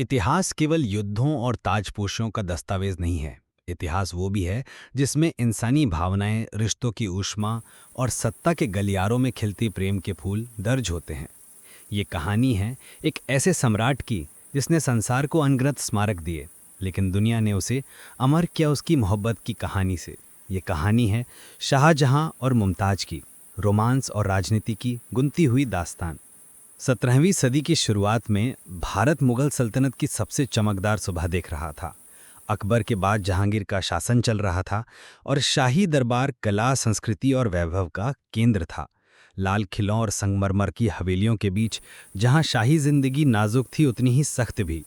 इतिहास केवल युद्धों और ताजपोशों का दस्तावेज नहीं है। इतिहास वो भी है जिसमें इंसानी भावनाएं, रिश्तों की ऊष्मा और सत्ता के गलियारों में खिलती प्रेम के फूल दर्ज होते हैं। ये कहानी है एक ऐसे सम्राट की जिसने संसार को अनगिनत स्मारक दिए, लेकिन दुनिया ने उसे अमर किया उसकी मोहब्बत की कहानी से। ये कहानी है शाहजहां और मुमताज की, रोमांस और राजनीति की गुंथी हुई दास्तान। 17वीं सदी की शुरुआत में भारत मुगल सल्तनत की सबसे चमकदार सुबह देख रहा था। अकबर के बाद जहांगीर का शासन चल रहा था और शाही दरबार कला, संस्कृति और वैभव का केंद्र था। लाल किलों और संगमरमर की हवेलियों के बीच जहां शाही जिंदगी नाजुक थी, उतनी ही सख्त भी।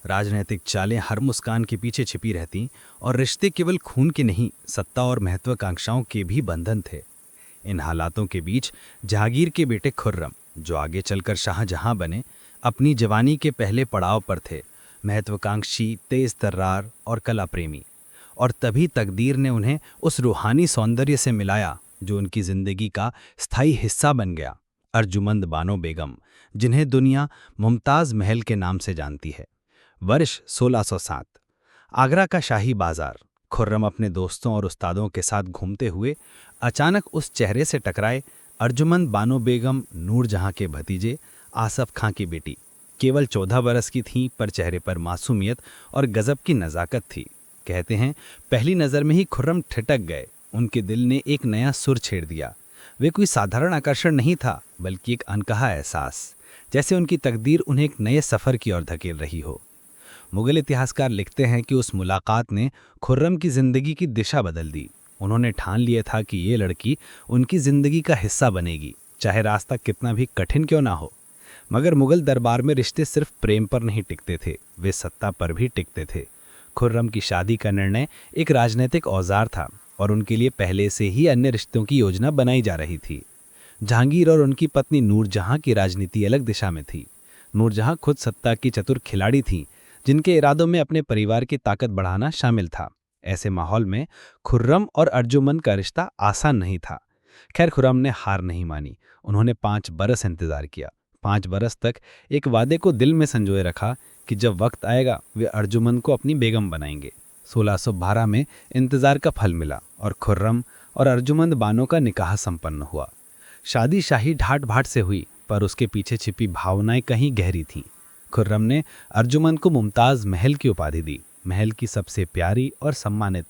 राजनीतिक चालें हर मुस्कान के पीछे छिपी रहती और रिश्ते केवल खून के नहीं, सत्ता और महत्वाकांक्षाओं के भी बंधन थे। इन हालातों के बीच जहांगीर के बेटे खुर्रम, जो आगे चलकर शाहजहां बने, अपनी जवानी के पहले पड़ाव पर थे। महत्वाकांक्षी, तेज तर्रार और कला प्रेमी। और तभी तकदीर ने उन्हें उस रूहानी सौंदर्य से मिलाया जो उनकी जिंदगी का स्थायी हिस्सा बन गया। अर्जुमंद बानो बेगम, जिन्हें दुनिया मुमताज महल के नाम से जानती है। वर्ष 1607। आगरा का शाही बाजार। खुर्रम अपने दोस्तों और उस्तादों के साथ घूमते हुए अचानक उस चेहरे से टकराए। अर्जुमंद बानो बेगम नूरजहां के भतीजे आसफ खां की बेटी। केवल 14 बरस की थीं, पर चेहरे पर मासूमियत और गजब की नज़ाकत थी। कहते हैं पहली नज़र में ही खुर्रम ठिठक गए। उनके दिल ने एक नया सुर छेड़ दिया। वे कोई साधारण आकर्षण नहीं था, बल्कि एक अनकहा एहसास, जैसे उनकी तकदीर उन्हें एक नए सफ़र की ओर धकेल रही हो। मुगल इतिहासकार लिखते हैं कि उस मुलाकात ने खुर्रम की जिंदगी की दिशा बदल दी। उन्होंने ठान लिया था कि ये लड़की उनकी जिंदगी का हिस्सा बनेगी, चाहे रास्ता कितना भी कठिन क्यों ना हो। मगर मुगल दरबार में रिश्ते सिर्फ प्रेम पर नहीं टिकते थे, वे सत्ता पर भी टिकते थे। खुर्रम की शादी का निर्णय एक राजनीतिक औजार था और उनके लिए पहले से ही अन्य रिश्तों की योजना बनाई जा रही थी। जहांगीर और उनकी पत्नी नूरजहां की राजनीति अलग दिशा में थी। नूरजहां खुद सत्ता की चतुर खिलाड़ी थीं, जिनके इरादों में अपने परिवार की ताकत बढ़ाना शामिल था। ऐसे माहौल में खुर्रम और अर्जुमंद का रिश्ता आसान नहीं था। खैर, खुर्रम ने हार नहीं मानी। उन्होंने 5 बरस इंतजार किया। 5 बरस तक एक वादे को दिल में संजोए रखा कि जब वक्त आएगा वे अर्जुमंद को अपनी बेगम बनाएंगे। 1612 में इंतजार का फल मिला और खुर्रम और अर्जुमंद बानो का निकाह संपन्न हुआ। शादी शाही ठाट बाट से हुई, पर उसके पीछे छिपी भावनाएं कहीं गहरी थीं। खुर्रम ने अर्जुमंद को मुमताज महल की उपाधि दी, महल की सबसे प्यारी और सम्मानित।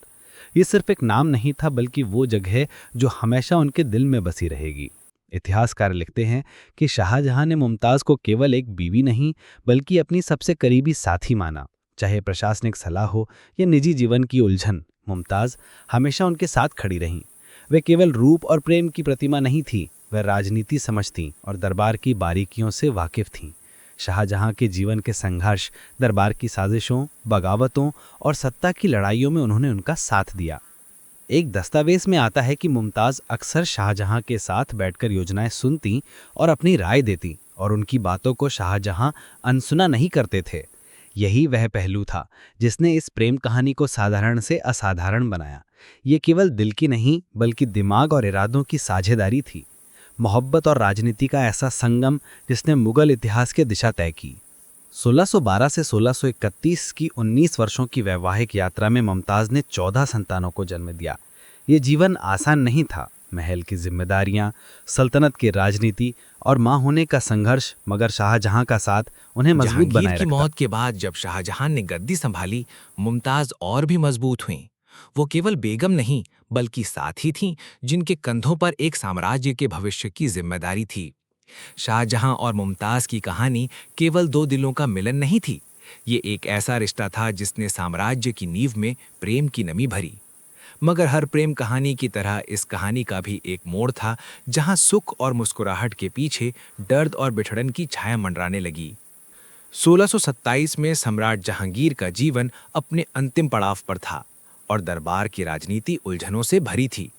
ये सिर्फ एक नाम नहीं था, बल्कि वो जगह जो हमेशा उनके दिल में बसी रहेगी। इतिहासकार लिखते हैं कि शाहजहां ने मुमताज को केवल एक बीवी नहीं, बल्कि अपनी सबसे करीबी साथी माना। चाहे प्रशासनिक सलाह हो या निजी जीवन की उलझन, मुमताज हमेशा उनके साथ खड़ी रहीं। वे केवल रूप और प्रेम की प्रतिमा नहीं थी, वह राजनीति समझती और दरबार की बारीकियों से वाकिफ थीं। शाहजहां के जीवन के संघर्ष, दरबार की साजिशों, बगावतों और सत्ता की लड़ाइयों में उन्होंने उनका साथ दिया। एक दस्तावेज में आता है कि मुमताज अक्सर शाहजहां के साथ बैठकर योजनाएं सुनती और अपनी राय देती, और उनकी बातों को शाहजहां अनसुना नहीं करते थे। यही वह पहलू था जिसने इस प्रेम कहानी को साधारण से असाधारण बनाया। ये केवल दिल की नहीं, बल्कि दिमाग और इरादों की साझेदारी थी। मोहब्बत और राजनीति का ऐसा संगम जिसने मुगल इतिहास की दिशा तय की। 1612 से 1631 की 19 वर्षों की वैवाहिक यात्रा में मुमताज ने 14 संतानों को जन्म दिया। ये जीवन आसान नहीं था। महल की जिम्मेदारियां, सल्तनत की राजनीति और मां होने का संघर्ष, मगर शाहजहां का साथ उन्हें मजबूत बनाए जहांगीर की रखा। मौत के बाद जब शाहजहां ने गद्दी संभाली, मुमताज और भी मजबूत हुईं। वो केवल बेगम नहीं, बल्कि साथी थीं, जिनके कंधों पर एक साम्राज्य के भविष्य की जिम्मेदारी थी। शाहजहां और मुमताज की कहानी केवल दो दिलों का मिलन नहीं थी। ये एक ऐसा रिश्ता था जिसने साम्राज्य की नींव में प्रेम की नमी भरी। मगर हर प्रेम कहानी की तरह इस कहानी का भी एक मोड़ था, जहां सुख और मुस्कुराहट के पीछे दर्द और बिछड़न की छाया मंडराने लगी। 1627 में सम्राट जहांगीर का जीवन अपने अंतिम पड़ाव पर था और दरबार की राजनीति उलझनों से भरी थी।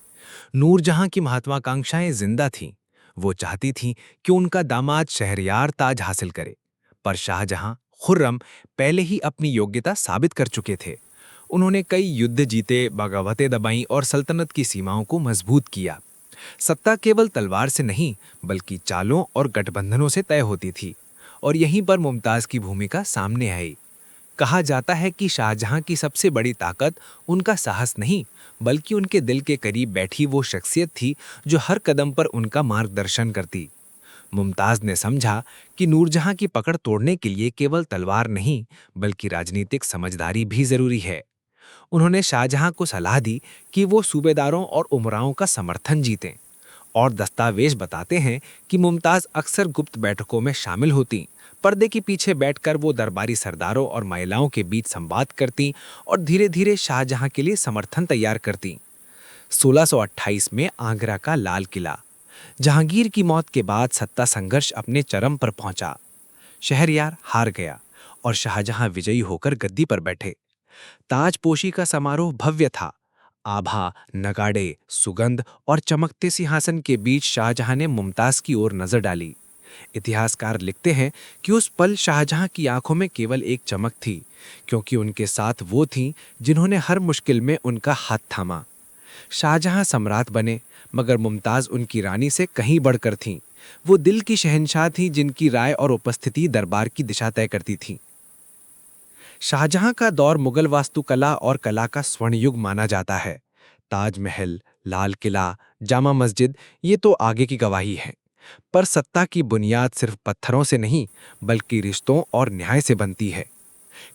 नूरजहां की महत्वाकांक्षाएं जिंदा थीं। वो चाहती थीं कि उनका दामाद शहरयार ताज हासिल करे, पर शाहजहां, खुर्रम पहले ही अपनी योग्यता साबित कर चुके थे। उन्होंने कई युद्ध जीते, बगावतें दबाईं और सल्तनत की सीमाओं को मजबूत किया। सत्ता केवल तलवार से नहीं, बल्कि चालों और गठबंधनों से तय होती थी, और यहीं पर मुमताज की भूमिका सामने आई। कहा जाता है कि शाहजहां की सबसे बड़ी ताकत उनका साहस नहीं, बल्कि उनके दिल के करीब बैठी वो शख्सियत थी जो हर कदम पर उनका मार्गदर्शन करती। मुमताज ने समझा कि नूरजहां की पकड़ तोड़ने के लिए केवल तलवार नहीं, बल्कि राजनीतिक समझदारी भी जरूरी है। उन्होंने शाहजहां को सलाह दी कि वो सूबेदारों और उमराओं का समर्थन जीतें, और दस्तावेज बताते हैं कि मुमताज अक्सर गुप्त बैठकों में शामिल होती। पर्दे के पीछे बैठकर वो दरबारी सरदारों और महिलाओं के बीच संवाद करती और धीरे धीरे शाहजहां के लिए समर्थन तैयार करती। 1628 में आगरा का लाल किला। जहांगीर की मौत के बाद सत्ता संघर्ष अपने चरम पर पहुंचा। शहरयार हार गया और शाहजहां विजयी होकर गद्दी पर बैठे। ताजपोशी का समारोह भव्य था। आभा, नगाड़े, सुगंध और चमकते सिंहासन के बीच शाहजहां ने मुमताज की ओर नजर डाली। इतिहासकार लिखते हैं कि उस पल शाहजहां की आंखों में केवल एक चमक थी, क्योंकि उनके साथ वो थीं जिन्होंने हर मुश्किल में उनका हाथ थामा। शाहजहां सम्राट बने, मगर मुमताज उनकी रानी से कहीं बढ़कर थीं। वो दिल की शहंशाह थीं जिनकी राय और उपस्थिति दरबार की दिशा तय करती थी। शाहजहां का दौर मुगल वास्तुकला और कला का स्वर्ण युग माना जाता है। ताजमहल, लाल किला, जामा मस्जिद, ये तो आगे की गवाही है। पर सत्ता की बुनियाद सिर्फ पत्थरों से नहीं, बल्कि रिश्तों और न्याय से बनती है।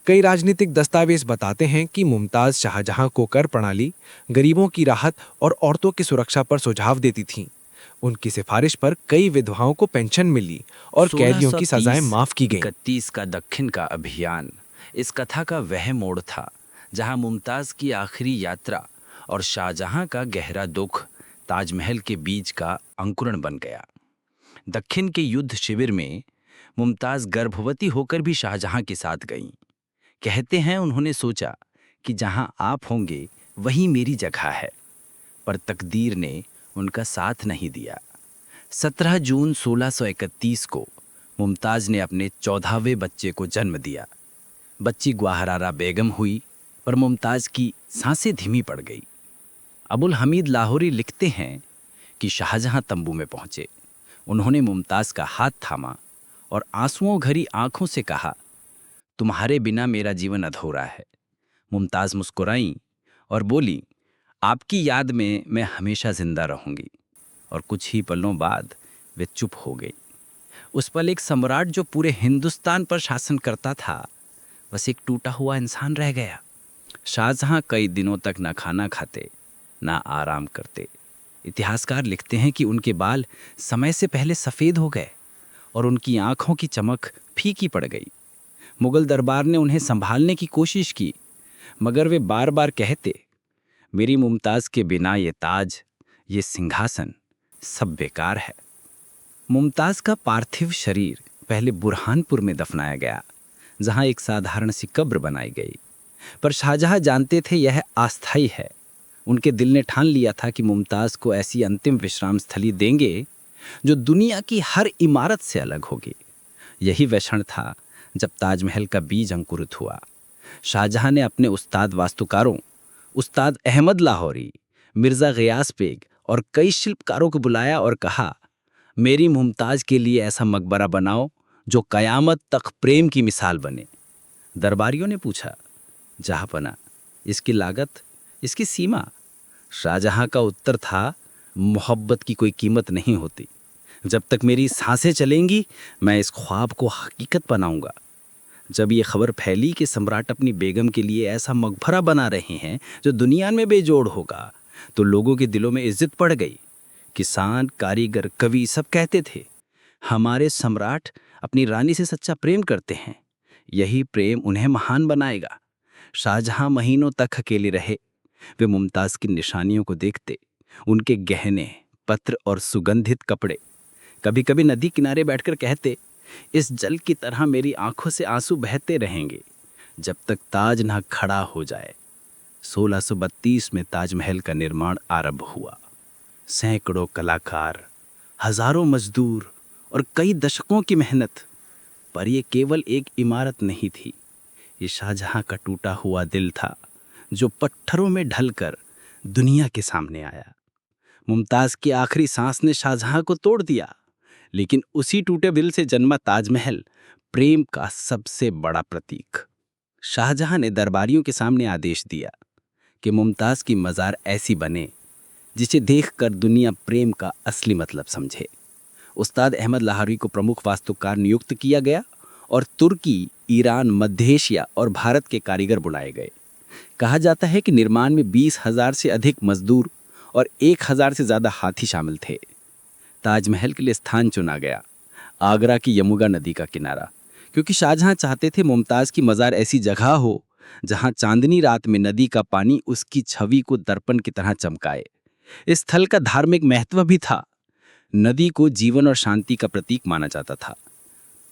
कई राजनीतिक दस्तावेज बताते हैं कि मुमताज शाहजहां को कर प्रणाली, गरीबों की राहत और औरतों की सुरक्षा पर सुझाव देती थीं। उनकी सिफारिश पर कई विधवाओं को पेंशन मिली और कैदियों की सजाएं माफ की गईं। 1631 का दक्षिण का अभियान इस कथा का वह मोड़ था जहां मुमताज की आखिरी यात्रा और शाहजहां का गहरा दुख ताजमहल के बीच का अंकुरण बन गया। दक्षिण के युद्ध शिविर में मुमताज गर्भवती होकर भी शाहजहां के साथ गईं। कहते हैं उन्होंने सोचा कि जहां आप होंगे वहीं मेरी जगह है, पर तकदीर ने उनका साथ नहीं दिया। 17 जून 1631 को मुमताज ने अपने 14वें बच्चे को जन्म दिया। बच्ची ग्वाहरारा बेगम हुई, पर मुमताज की सांसें धीमी पड़ गई। अबुल हमीद लाहौरी लिखते हैं कि शाहजहां तंबू में पहुंचे। उन्होंने मुमताज का हाथ थामा और आंसुओं भरी आंखों से कहा, तुम्हारे बिना मेरा जीवन अधूरा है। मुमताज मुस्कुराईं और बोली, आपकी याद में मैं हमेशा जिंदा रहूंगी। और कुछ ही पलों बाद वे चुप हो गई। उस पल एक सम्राट जो पूरे हिंदुस्तान पर शासन करता था, बस एक टूटा हुआ इंसान रह गया। शाहजहां कई दिनों तक न खाना खाते, न आराम करते। इतिहासकार लिखते हैं कि उनके बाल समय से पहले सफ़ेद हो गए और उनकी आंखों की चमक फीकी पड़ गई। मुगल दरबार ने उन्हें संभालने की कोशिश की, मगर वे बार बार कहते, मेरी मुमताज के बिना ये ताज, ये सिंहासन सब बेकार है। मुमताज का पार्थिव शरीर पहले बुरहानपुर में दफनाया गया, जहां एक साधारण सी कब्र बनाई गई। पर शाहजहां जानते थे यह अस्थायी है। उनके दिल ने ठान लिया था कि मुमताज को ऐसी अंतिम विश्राम स्थली देंगे जो दुनिया की हर इमारत से अलग होगी। यही वह क्षण था जब ताजमहल का बीज अंकुरित हुआ। शाहजहां ने अपने उस्ताद वास्तुकारों, उस्ताद अहमद लाहौरी, मिर्ज़ा गियास बेग और कई शिल्पकारों को बुलाया और कहा, मेरी मुमताज के लिए ऐसा मकबरा बनाओ जो कयामत तक प्रेम की मिसाल बने। दरबारियों ने पूछा, जहाँपना, इसकी लागत, इसकी सीमा? शाहजहां का उत्तर था, मोहब्बत की कोई कीमत नहीं होती। जब तक मेरी सांसें चलेंगी, मैं इस ख्वाब को हकीकत बनाऊंगा। जब ये खबर फैली कि सम्राट अपनी बेगम के लिए ऐसा मकबरा बना रहे हैं जो दुनिया में बेजोड़ होगा, तो लोगों के दिलों में इज्जत पड़ गई। किसान, कारीगर, कवि सब कहते थे, हमारे सम्राट अपनी रानी से सच्चा प्रेम करते हैं, यही प्रेम उन्हें महान बनाएगा। शाहजहां महीनों तक अकेले रहे। वे मुमताज की निशानियों को देखते, उनके गहने, पत्र और सुगंधित कपड़े। कभी कभी नदी किनारे बैठकर कहते, इस जल की तरह मेरी आंखों से आंसू बहते रहेंगे जब तक ताज ना खड़ा हो जाए। 1632 में ताजमहल का निर्माण आरंभ हुआ। सैकड़ों कलाकार, हजारों मजदूर और कई दशकों की मेहनत। पर यह केवल एक इमारत नहीं थी, ये शाहजहां का टूटा हुआ दिल था जो पत्थरों में ढलकर दुनिया के सामने आया। मुमताज की आखिरी सांस ने शाहजहां को तोड़ दिया, लेकिन उसी टूटे दिल से जन्मा ताजमहल प्रेम का सबसे बड़ा प्रतीक। शाहजहां ने दरबारियों के सामने आदेश दिया कि मुमताज़ की मज़ार ऐसी बने जिसे देखकर दुनिया प्रेम का असली मतलब समझे। उस्ताद अहमद लाहौरी को प्रमुख वास्तुकार नियुक्त किया गया और तुर्की, ईरान, मध्य एशिया और भारत के कारीगर बुलाए गए। कहा जाता है कि निर्माण में 20,000 से अधिक मजदूर और 1,000 से ज़्यादा हाथी शामिल थे। ताजमहल के लिए स्थान चुना गया आगरा की यमुना नदी का किनारा, क्योंकि शाहजहां चाहते थे मुमताज़ की मज़ार ऐसी जगह हो जहां चांदनी रात में नदी का पानी उसकी छवि को दर्पण की तरह चमकाए। इस स्थल का धार्मिक महत्व भी था। नदी को जीवन और शांति का प्रतीक माना जाता था।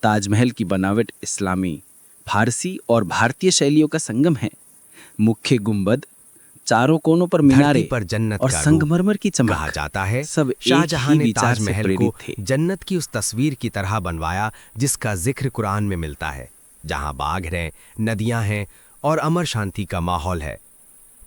ताजमहल की बनावट इस्लामी, फारसी और भारतीय शैलियों का संगम है। मुख्य गुंबद, चारों कोनों पर मीनारे पर जन्नत और का रूप संगमरमर की चमक कहा जाता है। सब एक शाहजहां ही ने विचार से ताजमहल प्रेरित को थे। जन्नत की उस तस्वीर की तरह बनवाया जिसका जिक्र कुरान में मिलता है, जहां बाग हैं, नदियां हैं और अमर शांति का माहौल है।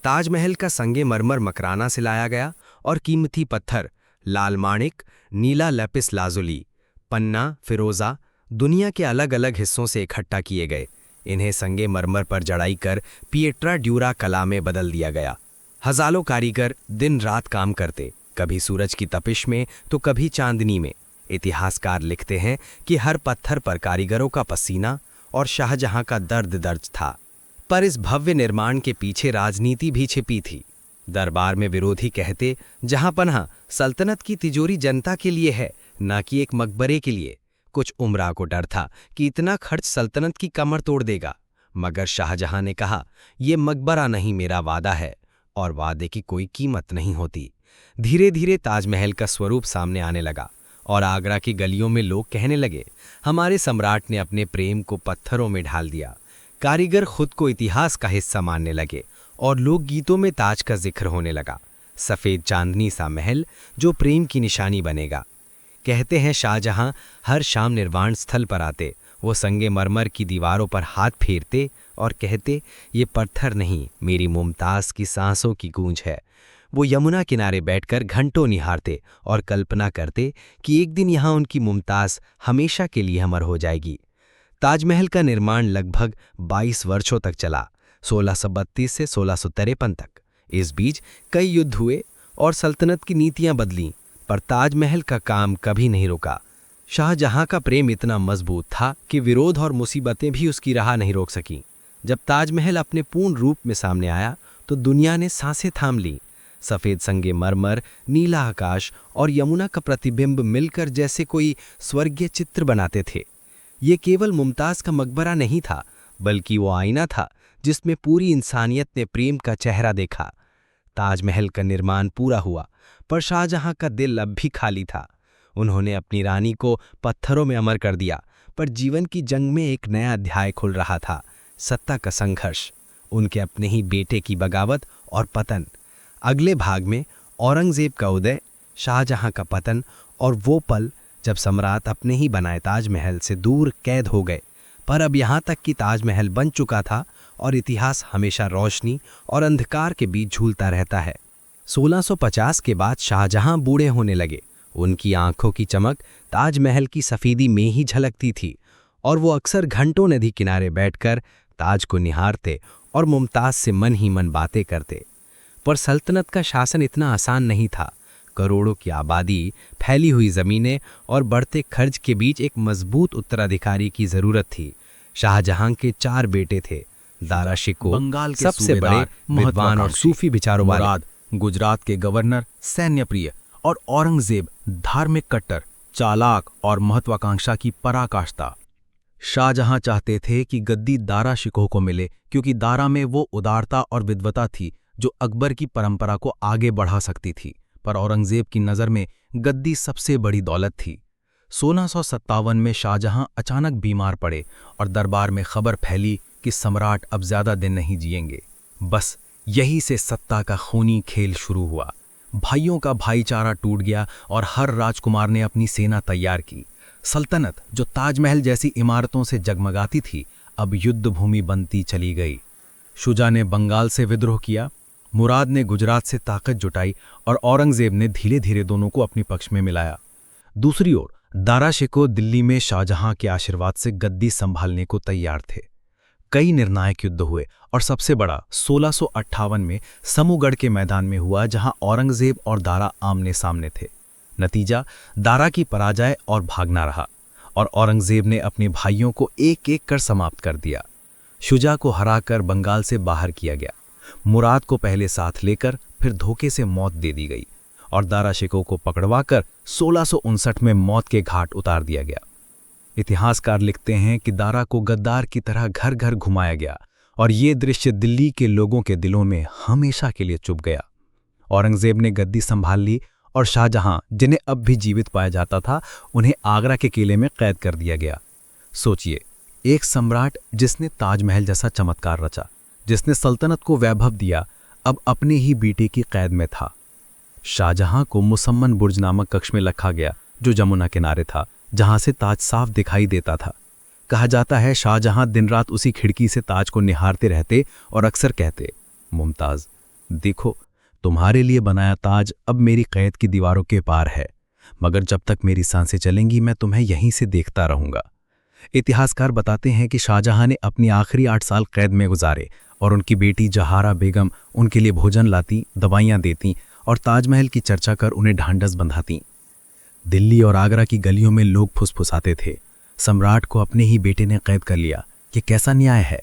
ताजमहल का संगे मरमर मकराना से लाया गया और कीमती पत्थर लाल माणिक, नीला लेपिस लाजुली, पन्ना, फिरोजा दुनिया के अलग अलग हिस्सों से इकट्ठा किए गए। इन्हें संगे मरमर पर जड़ाई कर पिएट्रा ड्यूरा कला में बदल दिया गया। हजारों कारीगर दिन रात काम करते, कभी सूरज की तपिश में तो कभी चांदनी में। इतिहासकार लिखते हैं कि हर पत्थर पर कारीगरों का पसीना और शाहजहां का दर्द दर्ज था। पर इस भव्य निर्माण के पीछे राजनीति भी छिपी थी। दरबार में विरोधी कहते, जहां पनाह सल्तनत की तिजोरी जनता के लिए है, न कि एक मकबरे के लिए। कुछ उमरा को डर था कि इतना खर्च सल्तनत की कमर तोड़ देगा, मगर शाहजहां ने कहा, यह मकबरा नहीं, मेरा वादा है, और वादे की कोई कीमत नहीं होती। धीरे धीरे ताजमहल का स्वरूप सामने आने लगा और आगरा की गलियों में लोग कहने लगे, हमारे सम्राट ने अपने प्रेम को पत्थरों में ढाल दिया। कारीगर खुद को इतिहास का हिस्सा मानने लगे और लोक गीतों में ताज का जिक्र होने लगा। सफ़ेद चांदनी सा महल जो प्रेम की निशानी बनेगा। कहते हैं शाहजहां हर शाम निर्वाण स्थल पर आते, वो संगे मरमर की दीवारों पर हाथ फेरते और कहते, ये पत्थर नहीं, मेरी मुमताज़ की सांसों की गूंज है। वो यमुना किनारे बैठकर घंटों निहारते और कल्पना करते कि एक दिन यहाँ उनकी मुमताज़ हमेशा के लिए अमर हो जाएगी। ताजमहल का निर्माण लगभग 22 वर्षों तक चला, 1632 से 1653 तक। इस बीच कई युद्ध हुए और सल्तनत की नीतियां बदलीं, पर ताजमहल का काम कभी नहीं रुका। शाहजहां का प्रेम इतना मजबूत था कि विरोध और मुसीबतें भी उसकी राह नहीं रोक सकीं। जब ताजमहल अपने पूर्ण रूप में सामने आया तो दुनिया ने सांसें थाम लीं। सफ़ेद संगे मरमर, नीला आकाश और यमुना का प्रतिबिंब मिलकर जैसे कोई स्वर्गीय चित्र बनाते थे। ये केवल मुमताज़ का मकबरा नहीं था, बल्कि वो आईना था जिसमें पूरी इंसानियत ने प्रेम का चेहरा देखा। ताजमहल का निर्माण पूरा हुआ, पर शाहजहां का दिल अब भी खाली था। उन्होंने अपनी रानी को पत्थरों में अमर कर दिया, पर जीवन की जंग में एक नया अध्याय खुल रहा था, सत्ता का संघर्ष, उनके अपने ही बेटे की बगावत और पतन। अगले भाग में औरंगजेब का उदय, शाहजहां का पतन और वो पल जब सम्राट अपने ही बनाए ताजमहल से दूर कैद हो गए। पर अब यहाँ तक कि ताजमहल बन चुका था और इतिहास हमेशा रोशनी और अंधकार के बीच झूलता रहता है। 1650 के बाद शाहजहां बूढ़े होने लगे। उनकी आंखों की चमक ताजमहल की सफ़ेदी में ही झलकती थी और वो अक्सर घंटों नदी किनारे बैठकर ताज को निहारते और मुमताज़ से मन ही मन बातें करते। पर सल्तनत का शासन इतना आसान नहीं था। करोड़ों की आबादी, फैली हुई ज़मीनें और बढ़ते खर्च के बीच एक मजबूत उत्तराधिकारी की ज़रूरत थी। शाहजहां के 4 बेटे थे। दारा शिकोह बंगाल के सबसे बड़े विद्वान और सूफी विचारों वाले, मुराद गुजरात के गवर्नर, सैन्य प्रिय, और औरंगजेब धार्मिक कट्टर, चालाक और महत्वाकांक्षा की पराकाष्ठा। शाहजहां चाहते थे कि गद्दी दारा शिकोह को मिले, क्योंकि दारा में वो उदारता और विद्वता थी जो अकबर की परंपरा को आगे बढ़ा सकती थी। पर औरंगजेब की नज़र में गद्दी सबसे बड़ी दौलत थी। 1657 में शाहजहां अचानक बीमार पड़े और दरबार में खबर फैली कि सम्राट अब ज्यादा दिन नहीं जिएंगे। बस यही से सत्ता का खूनी खेल शुरू हुआ। भाइयों का भाईचारा टूट गया और हर राजकुमार ने अपनी सेना तैयार की। सल्तनत जो ताजमहल जैसी इमारतों से जगमगाती थी, अब युद्ध भूमि बनती चली गई। शुजा ने बंगाल से विद्रोह किया, मुराद ने गुजरात से ताकत जुटाई और औरंगजेब ने धीरे धीरे दोनों को अपने पक्ष में मिलाया। दूसरी ओर दारा शिकोह दिल्ली में शाहजहां के आशीर्वाद से गद्दी संभालने को तैयार थे। कई निर्णायक युद्ध हुए और सबसे बड़ा 1658 में समूगढ़ के मैदान में हुआ, जहां औरंगजेब और दारा आमने सामने थे। नतीजा दारा की पराजय और भागना रहा और औरंगजेब ने अपने भाइयों को एक एक कर समाप्त कर दिया। शुजा को हराकर बंगाल से बाहर किया गया, मुराद को पहले साथ लेकर फिर धोखे से मौत दे दी गई और दारा शिकोह को पकड़वाकर 1659 में मौत के घाट उतार दिया गया। इतिहासकार लिखते हैं कि दारा को गद्दार की तरह घर घर घुमाया गया और ये दृश्य दिल्ली के लोगों के दिलों में हमेशा के लिए चुभ गया। औरंगजेब ने गद्दी संभाल ली और शाहजहां, जिन्हें अब भी जीवित पाया जाता था, उन्हें आगरा के किले में कैद कर दिया गया। सोचिए, एक सम्राट जिसने ताजमहल जैसा चमत्कार रचा, जिसने सल्तनत को वैभव दिया, अब अपने ही बेटे की कैद में था। शाहजहां को मुसम्मन बुर्ज नामक कक्ष में रखा गया, जो जमुना किनारे था, जहां से ताज साफ दिखाई देता था। कहा जाता है शाहजहां दिन रात उसी खिड़की से ताज को निहारते रहते और अक्सर कहते, मुमताज देखो, तुम्हारे लिए बनाया ताज अब मेरी कैद की दीवारों के पार है, मगर जब तक मेरी सांसें चलेंगी मैं तुम्हें यहीं से देखता रहूंगा। इतिहासकार बताते हैं कि शाहजहां ने अपनी आखिरी 8 साल कैद में गुजारे और उनकी बेटी जहारा बेगम उनके लिए भोजन लाती, दवाइयां देती और ताजमहल की चर्चा कर उन्हें ढांढस बंधाती। दिल्ली और आगरा की गलियों में लोग फुसफुसाते थे, सम्राट को अपने ही बेटे ने कैद कर लिया, ये कैसा न्याय है।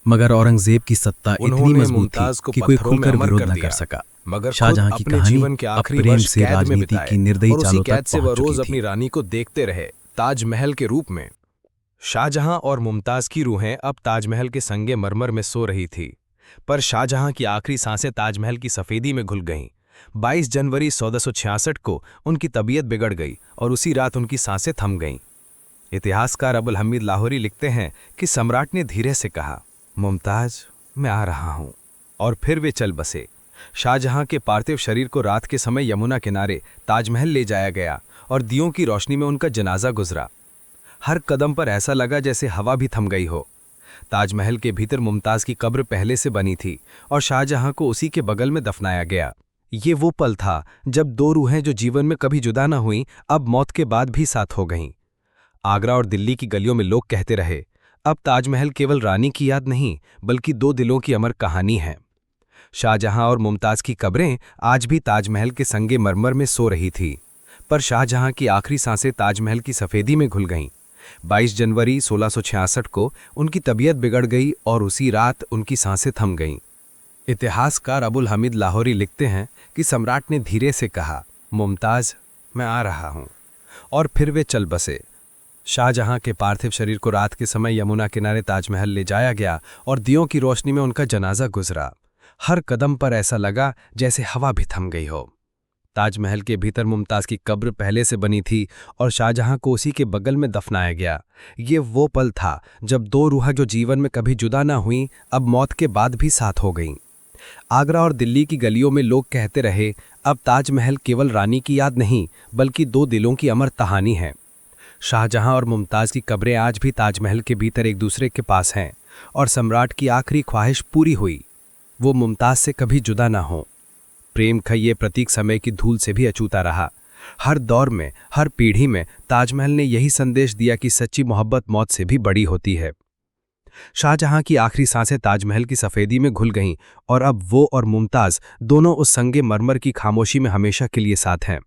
मगर औरंगजेब की सत्ता इतनी मजबूत थी कि कोई खुलकर विरोध न कर सका। मगर शाहजहां की कहानी अब प्रेम से राजनीति की निर्दयी चालों तक से वह पहुंच रोज चुकी अपनी थी। रानी को देखते रहे, ताजमहल के रूप में। शाहजहां और मुमताज की रूहें अब ताजमहल के संगे मरमर में सो रही थी, पर शाहजहां की आखिरी सांसें ताजमहल की सफेदी में घुल गईं। 22 जनवरी 1466 को उनकी तबीयत बिगड़ गई और उसी रात उनकी सांसें थम गईं। इतिहासकार अबुल हमीद लाहौरी लिखते हैं कि सम्राट ने धीरे से कहा, मुमताज मैं आ रहा हूं, और फिर वे चल बसे। शाहजहां के पार्थिव शरीर को रात के समय यमुना किनारे ताजमहल ले जाया गया और दियों की रोशनी में उनका जनाजा गुजरा। हर कदम पर ऐसा लगा जैसे हवा भी थम गई हो। ताजमहल के भीतर मुमताज की कब्र पहले से बनी थी और शाहजहां को उसी के बगल में दफनाया गया। ये वो पल था जब 2 रूहें जो जीवन में कभी जुदा न हुईं, अब मौत के बाद भी साथ हो गईं। आगरा और दिल्ली की गलियों में लोग कहते रहे, अब ताजमहल केवल रानी की याद नहीं, बल्कि 2 दिलों की अमर कहानी है। शाहजहां और मुमताज की कब्रें आज भी ताजमहल के संगे मरमर में सो रही थी, पर शाहजहां की आखिरी सांसें ताजमहल की सफेदी में घुल गईं। 22 जनवरी 1666 को उनकी तबीयत बिगड़ गई और उसी रात उनकी सांसें थम गईं। इतिहासकार अबुल हमीद लाहौरी लिखते हैं कि सम्राट ने धीरे से कहा, मुमताज मैं आ रहा हूं, और फिर वे चल बसे। शाहजहां के पार्थिव शरीर को रात के समय यमुना किनारे ताजमहल ले जाया गया और दियों की रोशनी में उनका जनाजा गुजरा। हर कदम पर ऐसा लगा जैसे हवा भी थम गई हो। ताजमहल के भीतर मुमताज की कब्र पहले से बनी थी और शाहजहां को उसी के बगल में दफनाया गया। ये वो पल था जब 2 रूह जो जीवन में कभी जुदा ना हुई, अब मौत के बाद भी साथ हो गईं। आगरा और दिल्ली की गलियों में लोग कहते रहे, अब ताजमहल केवल रानी की याद नहीं, बल्कि 2 दिलों की अमर कहानी है। शाहजहां और मुमताज की कब्रें आज भी ताजमहल के भीतर एक दूसरे के पास हैं और सम्राट की आखिरी ख्वाहिश पूरी हुई, वो मुमताज से कभी जुदा ना हो। प्रेम का ये प्रतीक समय की धूल से भी अछूता रहा। हर दौर में, हर पीढ़ी में ताजमहल ने यही संदेश दिया कि सच्ची मोहब्बत मौत से भी बड़ी होती है। शाहजहां की आखिरी सांसें ताजमहल की सफेदी में घुल गईं और अब वो और मुमताज दोनों उस संगे मरमर की खामोशी में हमेशा के लिए साथ हैं।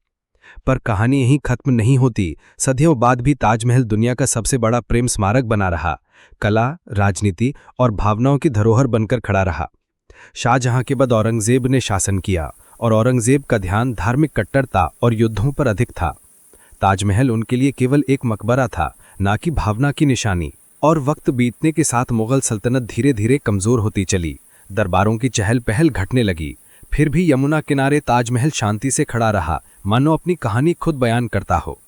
पर कहानी यहीं खत्म नहीं होती। सदियों बाद भी ताजमहल दुनिया का सबसे बड़ा प्रेम स्मारक बना रहा, कला, राजनीति और भावनाओं की धरोहर बनकर खड़ा रहा। शाहजहां के बाद औरंगजेब ने शासन किया और औरंगजेब का ध्यान धार्मिक कट्टरता और युद्धों पर अधिक था। ताजमहल उनके लिए केवल एक मकबरा था, ना कि भावना की निशानी। और वक्त बीतने के साथ मुगल सल्तनत धीरे धीरे कमजोर होती चली, दरबारों की चहल पहल घटने लगी। फिर भी यमुना किनारे ताजमहल शांति से खड़ा रहा, मानो अपनी कहानी खुद बयान करता हो।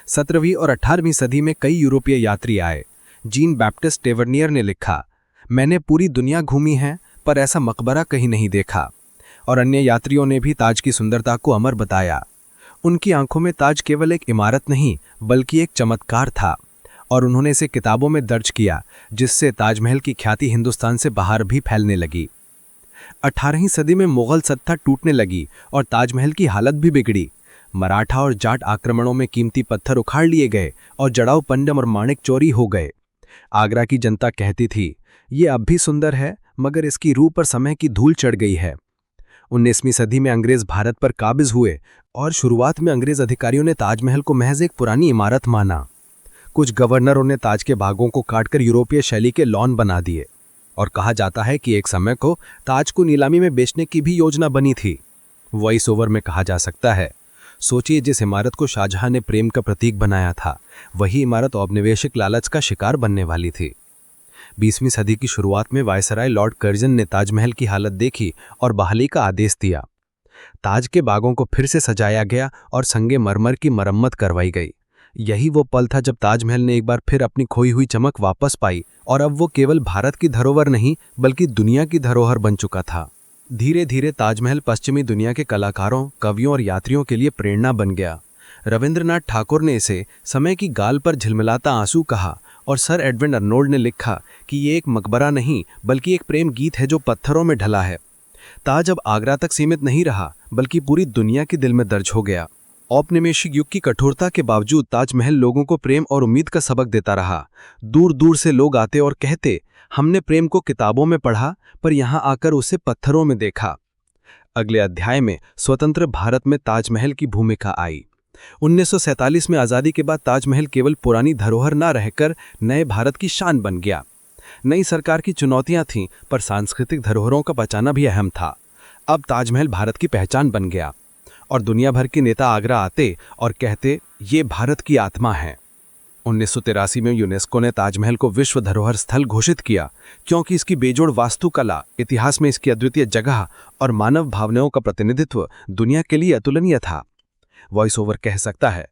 17वीं और 18वीं सदी में कई यूरोपीय यात्री आए। जीन बैप्टिस्ट टेवर्नियर ने लिखा, मैंने पूरी दुनिया घूमी है पर ऐसा मकबरा कहीं नहीं देखा। और अन्य यात्रियों ने भी ताज की सुंदरता को अमर बताया। उनकी आंखों में ताज केवल एक इमारत नहीं, बल्कि एक चमत्कार था, और उन्होंने इसे किताबों में दर्ज किया, जिससे ताजमहल की ख्याति हिंदुस्तान से बाहर भी फैलने लगी। 18वीं सदी में मुगल सत्ता टूटने लगी और ताजमहल की हालत भी बिगड़ी। मराठा और जाट आक्रमणों में कीमती पत्थर उखाड़ लिए गए और जड़ाऊ पंडम और माणिक चोरी हो गए। आगरा की जनता कहती थी, ये अब भी सुंदर है, मगर इसकी रूह पर समय की धूल चढ़ गई है। 19वीं सदी में अंग्रेज भारत पर काबिज हुए और शुरुआत में अंग्रेज अधिकारियों ने ताजमहल को महज एक पुरानी इमारत माना। कुछ गवर्नरों ने ताज के बागों को काटकर यूरोपीय शैली के लॉन बना दिए और कहा जाता है कि एक समय को ताज को नीलामी में बेचने की भी योजना बनी थी। वॉइस ओवर में कहा जा सकता है, सोचिए जिस इमारत को शाहजहां ने प्रेम का प्रतीक बनाया था, वही इमारत औपनिवेशिक लालच का शिकार बनने वाली थी। 20वीं सदी की शुरुआत में वायसराय लॉर्ड कर्जन ने ताजमहल की हालत देखी और बहाली का आदेश दिया। ताज के बागों को फिर से सजाया गया और संगमरमर की मरम्मत करवाई गई। यही वो पल था जब ताजमहल ने एक बार फिर अपनी खोई हुई चमक वापस पाई और अब वो केवल भारत की धरोहर नहीं बल्कि दुनिया की धरोहर बन चुका था। धीरे धीरे ताजमहल पश्चिमी दुनिया के कलाकारों, कवियों और यात्रियों के लिए प्रेरणा बन गया। रविंद्रनाथ ठाकुर ने इसे समय की गाल पर झिलमिलाता आंसू कहा और सर एडविन अर्नोल्ड ने लिखा कि ये एक मकबरा नहीं बल्कि एक प्रेम गीत है जो पत्थरों में ढला है। ताज अब आगरा तक सीमित नहीं रहा बल्कि पूरी दुनिया के दिल में दर्ज हो गया। औपनिवेशिक युग की कठोरता के बावजूद ताजमहल लोगों को प्रेम और उम्मीद का सबक देता रहा। दूर दूर से लोग आते और कहते, हमने प्रेम को किताबों में पढ़ा पर यहाँ आकर उसे पत्थरों में देखा। अगले अध्याय में स्वतंत्र भारत में ताजमहल की भूमिका आई। 1947 में आज़ादी के बाद ताजमहल केवल पुरानी धरोहर न रहकर नए भारत की शान बन गया। नई सरकार की चुनौतियां थीं पर सांस्कृतिक धरोहरों का बचाना भी अहम था। अब ताजमहल भारत की पहचान बन गया और दुनिया भर के नेता आगरा आते और कहते, ये भारत की आत्मा है। 1983 में यूनेस्को ने ताजमहल को विश्व धरोहर स्थल घोषित किया क्योंकि इसकी बेजोड़ वास्तुकला, इतिहास में इसकी अद्वितीय जगह और मानव भावनाओं का प्रतिनिधित्व दुनिया के लिए अतुलनीय था। वॉइस ओवर कह सकता है,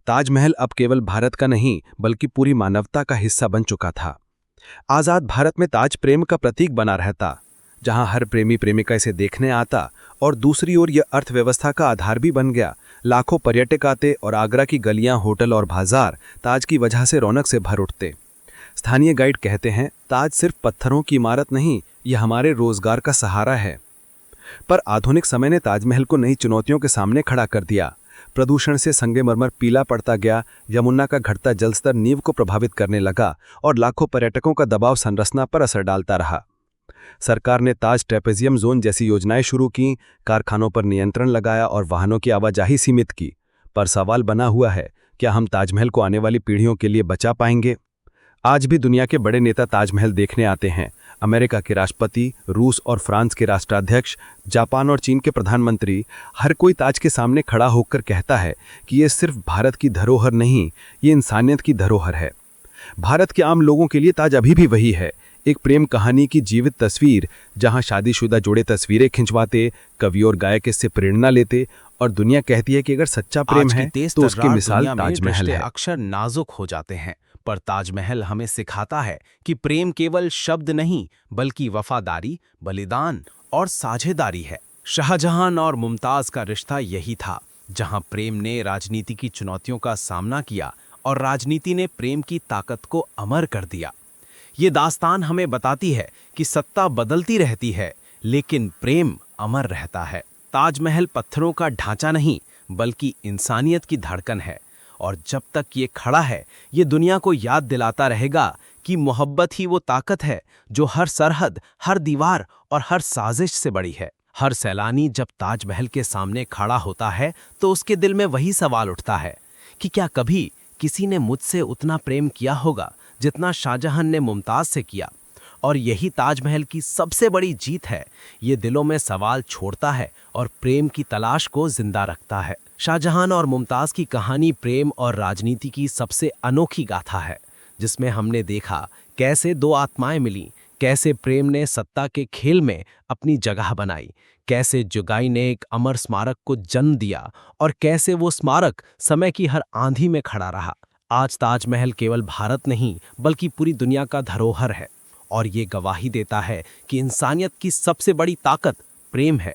ताजमहल अब केवल भारत का नहीं बल्कि पूरी मानवता का हिस्सा बन चुका था। आज़ाद भारत में ताज प्रेम का प्रतीक बना रहता, जहां हर प्रेमी प्रेमिका इसे देखने आता और दूसरी ओर यह अर्थव्यवस्था का आधार भी बन गया। लाखों पर्यटक आते और आगरा की गलियां, होटल और बाजार ताज की वजह से रौनक से भर उठते। स्थानीय गाइड कहते हैं, ताज सिर्फ पत्थरों की इमारत नहीं, यह हमारे रोजगार का सहारा है। पर आधुनिक समय ने ताजमहल को नई चुनौतियों के सामने खड़ा कर दिया। प्रदूषण से संगमरमर पीला पड़ता गया, यमुना का घटता जलस्तर नींव को प्रभावित करने लगा और लाखों पर्यटकों का दबाव संरचना पर असर डालता रहा। सरकार ने ताज ट्रेपेजियम जोन जैसी योजनाएं शुरू की, कारखानों पर नियंत्रण लगाया और वाहनों की आवाजाही सीमित की। पर सवाल बना हुआ है, क्या हम ताजमहल को आने वाली पीढ़ियों के लिए बचा पाएंगे? आज भी दुनिया के बड़े नेता ताजमहल देखने आते हैं। अमेरिका के राष्ट्रपति, रूस और फ्रांस के राष्ट्राध्यक्ष, जापान और चीन के प्रधानमंत्री, हर कोई ताज के सामने खड़ा होकर कहता है कि ये सिर्फ भारत की धरोहर नहीं, ये इंसानियत की धरोहर है। भारत के आम लोगों के लिए ताज अभी भी वही है, एक प्रेम कहानी की जीवित तस्वीर, जहां शादीशुदा जोड़े तस्वीरें खिंचवाते, कवि और गायक इससे प्रेरणा लेते और दुनिया कहती है कि अगर सच्चा प्रेम है तो उसकी मिसाल ताजमहल है। अक्सर नाजुक हो जाते हैं, पर ताजमहल हमें सिखाता है कि प्रेम केवल शब्द नहीं बल्कि वफादारी, बलिदान और साझेदारी है। शाहजहां और मुमताज का रिश्ता यही था, जहां प्रेम ने राजनीति की चुनौतियों का सामना किया और राजनीति ने प्रेम की ताकत को अमर कर दिया। ये दास्तान हमें बताती है कि सत्ता बदलती रहती है लेकिन प्रेम अमर रहता है। ताजमहल पत्थरों का ढांचा नहीं बल्कि इंसानियत की धड़कन है और जब तक ये खड़ा है ये दुनिया को याद दिलाता रहेगा कि मोहब्बत ही वो ताकत है जो हर सरहद, हर दीवार और हर साजिश से बड़ी है। हर सैलानी जब ताजमहल के सामने खड़ा होता है तो उसके दिल में वही सवाल उठता है कि क्या कभी किसी ने मुझसे उतना प्रेम किया होगा जितना शाहजहां ने मुमताज से किया। और यही ताजमहल की सबसे बड़ी जीत है, ये दिलों में सवाल छोड़ता है और प्रेम की तलाश को जिंदा रखता है। शाहजहां और मुमताज की कहानी प्रेम और राजनीति की सबसे अनोखी गाथा है, जिसमें हमने देखा कैसे दो आत्माएं मिलीं, कैसे प्रेम ने सत्ता के खेल में अपनी जगह बनाई, कैसे जुगाई ने एक अमर स्मारक को जन्म दिया और कैसे वो स्मारक समय की हर आंधी में खड़ा रहा। आज ताजमहल केवल भारत नहीं बल्कि पूरी दुनिया का धरोहर है और ये गवाही देता है कि इंसानियत की सबसे बड़ी ताकत प्रेम है।